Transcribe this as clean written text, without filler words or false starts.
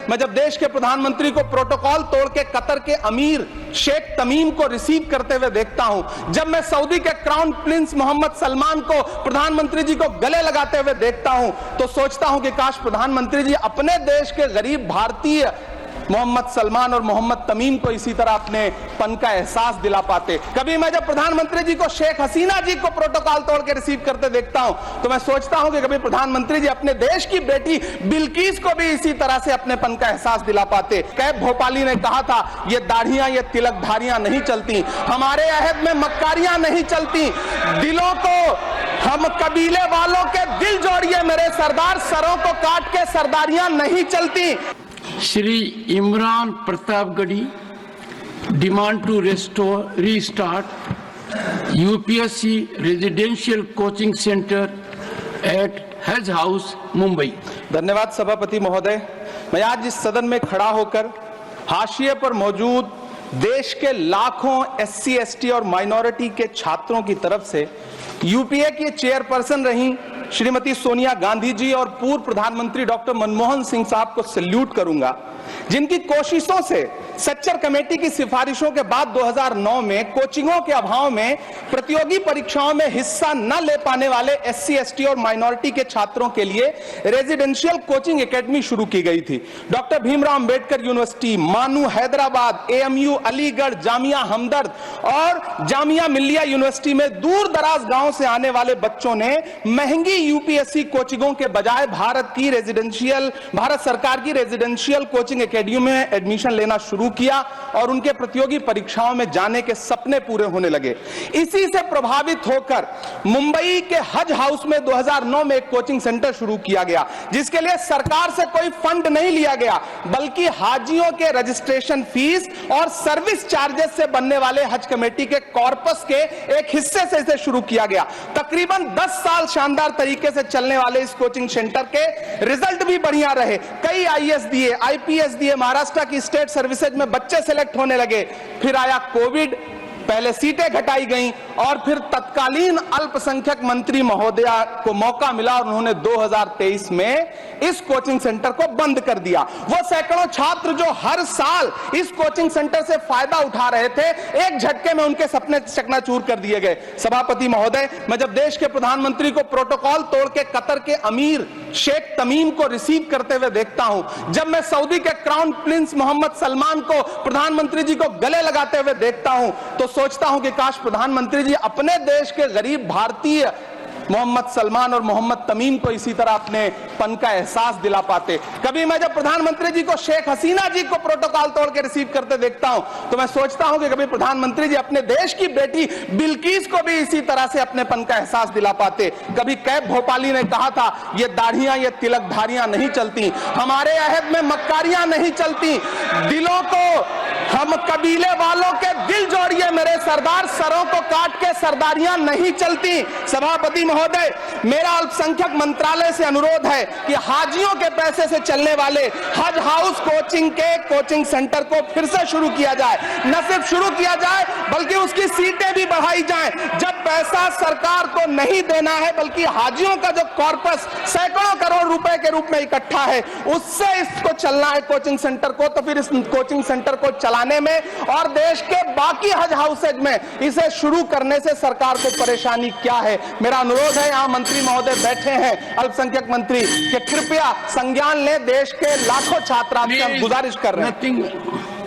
मैं जब देश के प्रधानमंत्री को प्रोटोकॉल तोड़ के कतर के अमीर शेख तमीम को रिसीव करते हुए देखता हूं, जब मैं सऊदी के क्राउन प्रिंस मोहम्मद सलमान को प्रधानमंत्री जी को गले लगाते हुए देखता हूं, तो सोचता हूं कि काश प्रधानमंत्री जी अपने देश के गरीब भारतीय मोहम्मद सलमान और मोहम्मद तमीम को इसी तरह अपने पन का एहसास दिला पाते। कभी मैं जब प्रधानमंत्री जी को शेख हसीना जी को प्रोटोकॉल तोड़ के रिसीव करते देखता हूं, तो मैं सोचता हूं कि कभी प्रधानमंत्री जी अपने देश की बेटी बिल्किस को भी इसी तरह से अपने पन का एहसास दिला पाते। कैब भोपाली ने कहा था, ये दाढ़ियां ये तिलकधारियां नहीं चलती, हमारे अहद में मक्कारियां नहीं चलती, दिलों को हम कबीले वालों के दिल जोड़िए मेरे सरदार, सरों को काट के सरदारियां नहीं चलती। Shri Imran Pratapgadi demand to restart UPSC residential coaching center at Hajj House, Mumbai। धन्यवाद सभापति महोदय। मैं आज इस सदन में खड़ा होकर हाशिए पर मौजूद देश के लाखों SC, ST और माइनॉरिटी के छात्रों की तरफ से यूपीए की चेयरपर्सन रही श्रीमती सोनिया गांधी जी और पूर्व प्रधानमंत्री डॉक्टर मनमोहन सिंह साहब को सैल्यूट करूंगा, जिनकी कोशिशों से सच्चर कमेटी की सिफारिशों के बाद 2009 में कोचिंगों के अभाव में प्रतियोगी परीक्षाओं में हिस्सा न ले पाने वाले SC, ST और माइनॉरिटी के छात्रों के लिए रेजिडेंशियल कोचिंग एकेडमी शुरू की गई थी। डॉक्टर भीमराव अंबेडकर यूनिवर्सिटी, मानू हैदराबाद, AMU अलीगढ़, जामिया हमदर्द और जामिया मिल्लिया यूनिवर्सिटी में दूर दराज गांव से आने वाले बच्चों ने महंगी UPSC कोचिंगों के बजाय भारत सरकार की रेजिडेंशियल कोचिंग एकेडमी में एडमिशन लेना शुरू किया और उनके प्रतियोगी परीक्षाओं में जाने के सपने पूरे होने लगे। इसी से प्रभावित होकर मुंबई के हज हाउस में 2009 में एक कोचिंग सेंटर शुरू किया गया, जिसके लिए सरकार से कोई फंड नहीं लिया गया, बल्कि हाजियों के रजिस्ट्रेशन फीस और सर्विस चार्जेस से बनने वाले हज कमेटी के कॉर्पस के एक हिस्से से इसे शुरू किया गया। तकरीबन 10 साल शानदार तरीके से चलने वाले इस कोचिंग सेंटर के रिजल्ट भी बढ़िया रहे। कई IAS दिए, IPS दिए, महाराष्ट्र की स्टेट सर्विसेज में बच्चे सेलेक्ट होने लगे। फिर आया कोविड, पहले सीटें घटाई गईं और फिर तत्कालीन अल्पसंख्यक मंत्री महोदया को मौका मिला और उन्होंने 2023 में इस कोचिंग सेंटर को बंद कर दिया। वो सैकड़ों छात्र जो हर साल इस कोचिंग सेंटर से फायदा उठा रहे थे, एक झटके में उनके सपने चकनाचूर कर दिए गए। सभापति महोदय, मैं जब देश के प्रधानमंत्री को प्रोटोकॉल तोड़ के कतर के अमीर शेख तमीम को रिसीव करते हुए देखता हूं, जब मैं सऊदी के क्राउन प्रिंस मोहम्मद सलमान को प्रधानमंत्री जी को गले लगाते हुए देखता हूं, तो सोचता हूं कि काश प्रधानमंत्री जी अपने देश के गरीब भारतीय मोहम्मद सलमान और मोहम्मद तमीम को इसी तरह अपने पन का एहसास दिला पाते। कभी मैं जब प्रधानमंत्री जी को शेख हसीना जी को प्रोटोकॉल तोड़ के रिसीव करते देखता हूं, तो मैं सोचता हूं कि कभी प्रधानमंत्री जी अपने देश की बेटी बिल्किस को भी इसी तरह से अपने पन का एहसास दिला पाते। कभी कैब भोपाली ने कहा था, ये दाढ़ियां ये तिलकधारियां नहीं चलती, हमारे अहद में मक्कारियां नहीं चलती, दिलों को हम कबीले वालों के दिल जोड़िए मेरे सरदार, सरों को काट के सरदारियां नहीं चलती। सभापति महोदय, मेरा अल्पसंख्यक मंत्रालय से अनुरोध है कि हाजियों के पैसे से चलने वाले हज हाउस कोचिंग के कोचिंग सेंटर को फिर से शुरू किया जाए। न सिर्फ शुरू किया जाए बल्कि उसकी सीटें भी बढ़ाई जाएं। जब पैसा सरकार को नहीं देना है बल्कि हाजियों का जो कॉर्पस सैकड़ों करोड़ रुपए के रूप में इकट्ठा है, उससे इसको चलना है कोचिंग सेंटर को, तो फिर इस कोचिंग सेंटर को चलाने में और देश के बाकी हज हाउसेज में इसे शुरू करने से सरकार को परेशानी क्या है। मेरा अनुरोध है, यहां मंत्री महोदय बैठे हैं, अल्पसंख्यक मंत्री, कि कृपया संज्ञान लें। देश के लाखों छात्र आपसे हम गुजारिश कर रहे हैं।